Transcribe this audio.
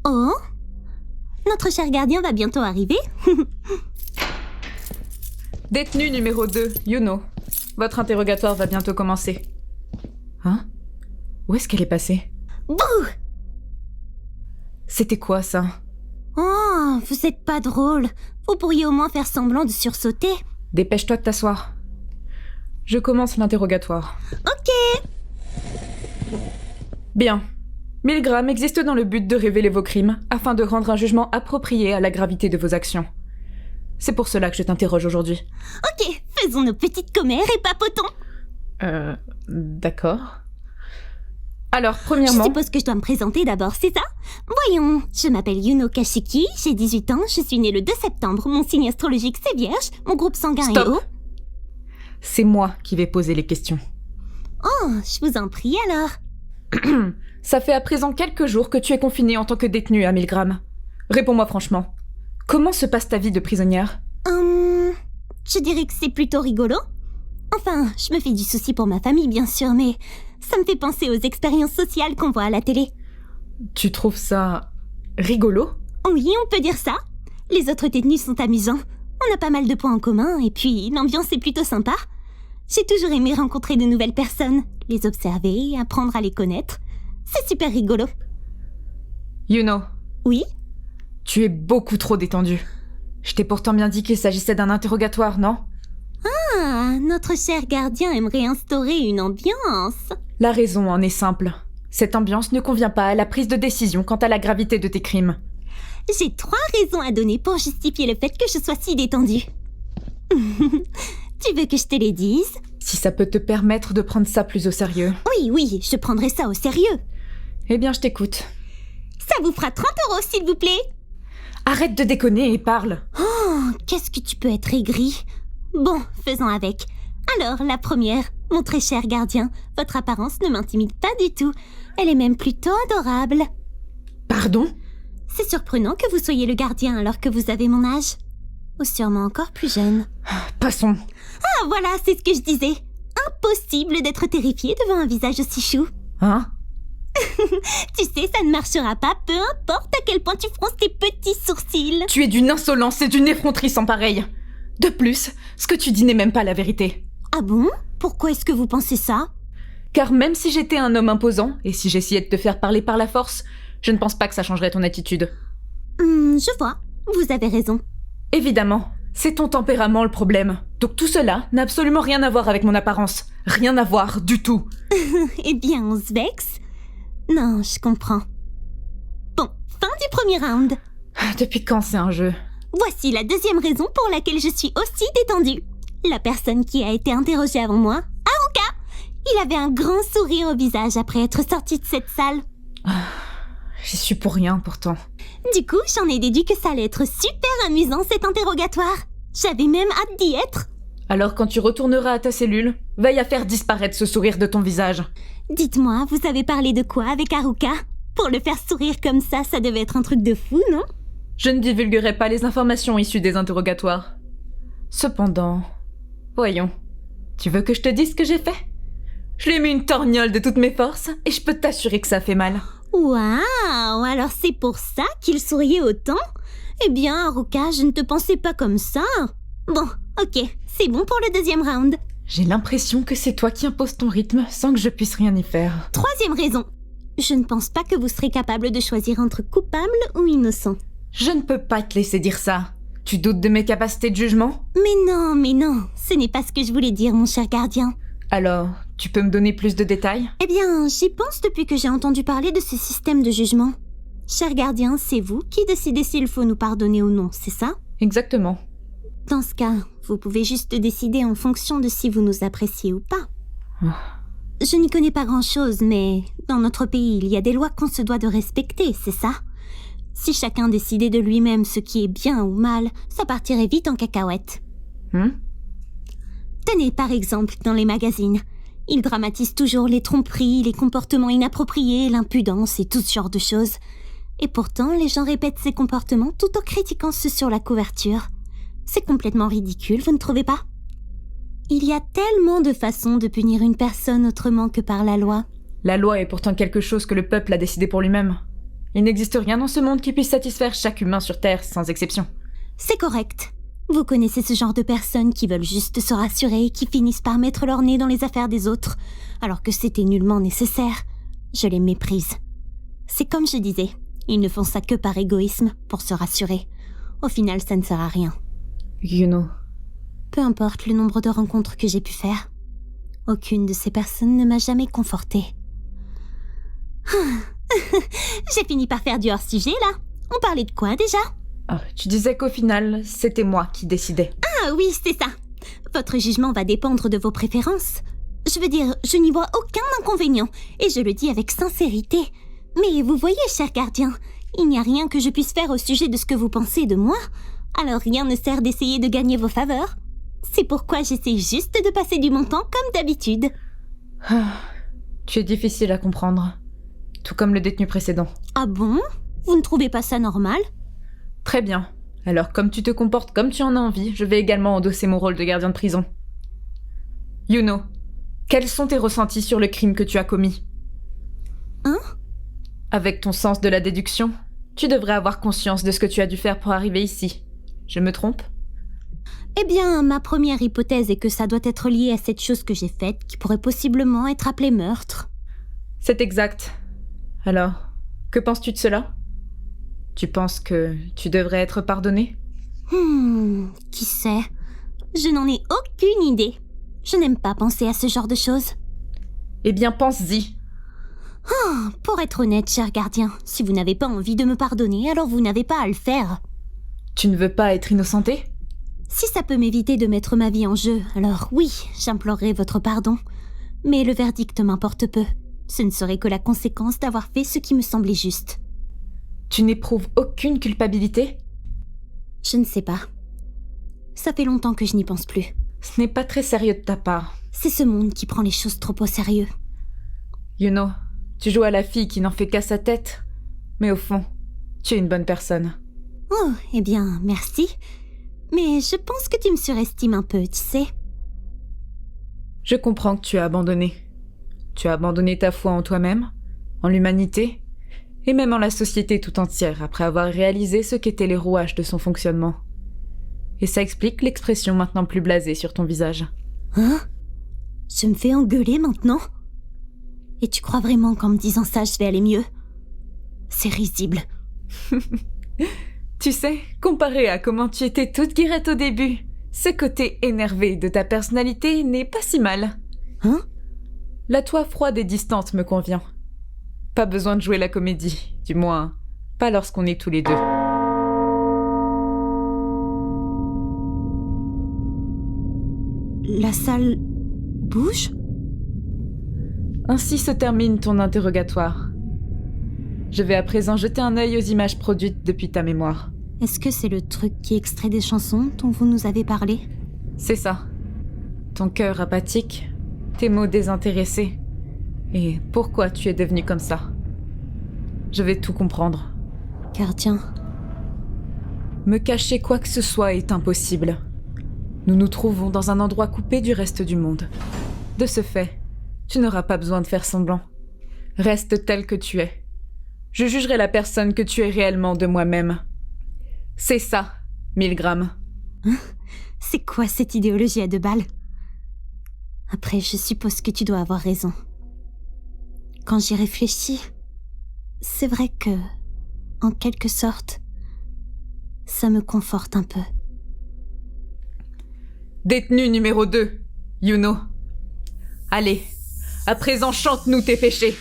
Oh, notre cher gardien va bientôt arriver. Détenu numéro 2, Yuno. Votre interrogatoire va bientôt commencer. Hein? Où est-ce qu'elle est passée? Bouh! C'était quoi, ça? Oh, vous êtes pas drôle. Vous pourriez au moins faire semblant de sursauter. Dépêche-toi de t'asseoir. Je commence l'interrogatoire. Ok. Bien. Milgram existe dans le but de révéler vos crimes, afin de rendre un jugement approprié à la gravité de vos actions. C'est pour cela que je t'interroge aujourd'hui. Ok, faisons nos petites commères et papotons. D'accord. Alors, Je premièrement... suppose que je dois me présenter d'abord, c'est ça? Voyons, je m'appelle Yuno Kashiki, j'ai 18 ans, je suis née le 2 septembre, mon signe astrologique c'est Vierge, mon groupe sanguin Stop. est O. C'est moi qui vais poser les questions. Oh, je vous en prie alors. Ça fait à présent quelques jours que tu es confinée en tant que détenue à Milgram. Réponds-moi franchement. Comment se passe ta vie de prisonnière? Je dirais que c'est plutôt rigolo. Enfin, je me fais du souci pour ma famille bien sûr, mais ça me fait penser aux expériences sociales qu'on voit à la télé. Tu trouves ça... rigolo? Oui, on peut dire ça. Les autres détenus sont amusants. On a pas mal de points en commun, et puis l'ambiance est plutôt sympa. J'ai toujours aimé rencontrer de nouvelles personnes, les observer, apprendre à les connaître. C'est super rigolo. Yuno, Oui? tu es beaucoup trop détendue. Je t'ai pourtant bien dit qu'il s'agissait d'un interrogatoire, non? Ah, notre cher gardien aimerait instaurer une ambiance. La raison en est simple. Cette ambiance ne convient pas à la prise de décision quant à la gravité de tes crimes. J'ai 3 raisons à donner pour justifier le fait que je sois si détendue. Tu veux que je te les dise? Si ça peut te permettre de prendre ça plus au sérieux. Oui, je prendrai ça au sérieux. Eh bien, je t'écoute. Ça vous fera 30 €, s'il vous plaît. Arrête de déconner et parle. Oh, qu'est-ce que tu peux être aigri. Bon, faisons avec. Alors, la première, mon très cher gardien, votre apparence ne m'intimide pas du tout. Elle est même plutôt adorable. Pardon? C'est surprenant que vous soyez le gardien alors que vous avez mon âge. Ou sûrement encore plus jeune. Passons. Ah, voilà, c'est ce que je disais. Impossible d'être terrifié devant un visage aussi chou. Hein? Tu sais, ça ne marchera pas, peu importe à quel point tu fronces tes petits sourcils. Tu es d'une insolence et d'une effronterie sans pareille. De plus, ce que tu dis n'est même pas la vérité. Ah bon? Pourquoi est-ce que vous pensez ça? Car même si j'étais un homme imposant, et si j'essayais de te faire parler par la force, je ne pense pas que ça changerait ton attitude. Je vois. Vous avez raison. Évidemment, c'est ton tempérament le problème. Donc tout cela n'a absolument rien à voir avec mon apparence. Rien à voir du tout. Eh bien, on se vexe? Non, je comprends. Bon, fin du premier round. Depuis quand c'est un jeu? Voici la deuxième raison pour laquelle je suis aussi détendue. La personne qui a été interrogée avant moi, Haruka, il avait un grand sourire au visage après être sorti de cette salle. J'y suis pour rien pourtant. Du coup, j'en ai déduit que ça allait être super amusant cet interrogatoire. J'avais même hâte d'y être. Alors quand tu retourneras à ta cellule, veille à faire disparaître ce sourire de ton visage. Dites-moi, vous avez parlé de quoi avec Haruka? Pour le faire sourire comme ça devait être un truc de fou, non? Je ne divulguerai pas les informations issues des interrogatoires. Cependant, voyons, tu veux que je te dise ce que j'ai fait? Je lui ai mis une torgnole de toutes mes forces et je peux t'assurer que ça fait mal. Waouh, alors c'est pour ça qu'il souriait autant? Eh bien, Haruka, je ne te pensais pas comme ça. Bon, ok, c'est bon pour le deuxième round. J'ai l'impression que c'est toi qui imposes ton rythme sans que je puisse rien y faire. Troisième raison. Je ne pense pas que vous serez capable de choisir entre coupable ou innocent. Je ne peux pas te laisser dire ça. Tu doutes de mes capacités de jugement? Mais non, ce n'est pas ce que je voulais dire, mon cher gardien. Alors, tu peux me donner plus de détails? Eh bien, j'y pense depuis que j'ai entendu parler de ce système de jugement. Cher gardien, c'est vous qui décidez s'il faut nous pardonner ou non, c'est ça? Exactement. Dans ce cas, vous pouvez juste décider en fonction de si vous nous appréciez ou pas. Je n'y connais pas grand-chose, mais dans notre pays, il y a des lois qu'on se doit de respecter, c'est ça? Si chacun décidait de lui-même ce qui est bien ou mal, ça partirait vite en cacahuète. Tenez, par exemple, dans les magazines. Ils dramatisent toujours les tromperies, les comportements inappropriés, l'impudence et tout ce genre de choses. Et pourtant, les gens répètent ces comportements tout en critiquant ceux sur la couverture. C'est complètement ridicule, vous ne trouvez pas? Il y a tellement de façons de punir une personne autrement que par la loi. La loi est pourtant quelque chose que le peuple a décidé pour lui-même. Il n'existe rien dans ce monde qui puisse satisfaire chaque humain sur Terre, sans exception. C'est correct. Vous connaissez ce genre de personnes qui veulent juste se rassurer et qui finissent par mettre leur nez dans les affaires des autres, alors que c'était nullement nécessaire. Je les méprise. C'est comme je disais, ils ne font ça que par égoïsme, pour se rassurer. Au final, ça ne sert à rien. Yuno. Peu importe le nombre de rencontres que j'ai pu faire, aucune de ces personnes ne m'a jamais confortée. J'ai fini par faire du hors-sujet, là. On parlait de quoi, déjà? Tu disais qu'au final, c'était moi qui décidais. Ah oui, c'est ça. Votre jugement va dépendre de vos préférences. Je veux dire, je n'y vois aucun inconvénient, et je le dis avec sincérité. Mais vous voyez, cher gardien, il n'y a rien que je puisse faire au sujet de ce que vous pensez de moi. Alors rien ne sert d'essayer de gagner vos faveurs. C'est pourquoi j'essaie juste de passer du bon temps comme d'habitude. Tu es difficile à comprendre. Tout comme le détenu précédent. Ah bon? Vous ne trouvez pas ça normal? Très bien. Alors comme tu te comportes comme tu en as envie, je vais également endosser mon rôle de gardien de prison. Yuno, quels sont tes ressentis sur le crime que tu as commis? Hein? Avec ton sens de la déduction, tu devrais avoir conscience de ce que tu as dû faire pour arriver ici. Je me trompe? Eh bien, ma première hypothèse est que ça doit être lié à cette chose que j'ai faite, qui pourrait possiblement être appelée meurtre. C'est exact. Alors, que penses-tu de cela? Tu penses que tu devrais être pardonné? Qui sait? Je n'en ai aucune idée. Je n'aime pas penser à ce genre de choses. Eh bien, pense-y. Pour être honnête, cher gardien, si vous n'avez pas envie de me pardonner, alors vous n'avez pas à le faire. Tu ne veux pas être innocenté? Si ça peut m'éviter de mettre ma vie en jeu, alors oui, j'implorerai votre pardon. Mais le verdict m'importe peu. Ce ne serait que la conséquence d'avoir fait ce qui me semblait juste. Tu n'éprouves aucune culpabilité? Je ne sais pas. Ça fait longtemps que je n'y pense plus. Ce n'est pas très sérieux de ta part. C'est ce monde qui prend les choses trop au sérieux. Yuno, tu joues à la fille qui n'en fait qu'à sa tête. Mais au fond, tu es une bonne personne. Oh, eh bien, merci. Mais je pense que tu me surestimes un peu, tu sais. Je comprends que tu as abandonné. Tu as abandonné ta foi en toi-même, en l'humanité, et même en la société tout entière après avoir réalisé ce qu'étaient les rouages de son fonctionnement. Et ça explique l'expression maintenant plus blasée sur ton visage. Hein? Je me fais engueuler maintenant? Et tu crois vraiment qu'en me disant ça, je vais aller mieux? C'est risible. Tu sais, comparé à comment tu étais toute guirette au début, ce côté énervé de ta personnalité n'est pas si mal. Hein? La toi froide et distante me convient. Pas besoin de jouer la comédie, du moins, pas lorsqu'on est tous les deux. La salle bouge? Ainsi se termine ton interrogatoire. Je vais à présent jeter un œil aux images produites depuis ta mémoire. Est-ce que c'est le truc qui extrait des chansons dont vous nous avez parlé? C'est ça. Ton cœur apathique, tes mots désintéressés. Et pourquoi tu es devenu comme ça? Je vais tout comprendre. Gardien. Me cacher quoi que ce soit est impossible. Nous nous trouvons dans un endroit coupé du reste du monde. De ce fait, tu n'auras pas besoin de faire semblant. Reste tel que tu es. Je jugerai la personne que tu es réellement de moi-même. C'est ça, Milgram. Hein? C'est quoi cette idéologie à 2 balles? Après, je suppose que tu dois avoir raison. Quand j'y réfléchis, c'est vrai que, en quelque sorte, ça me conforte un peu. Détenu numéro 2, Yuno. Allez, à présent chante-nous tes péchés.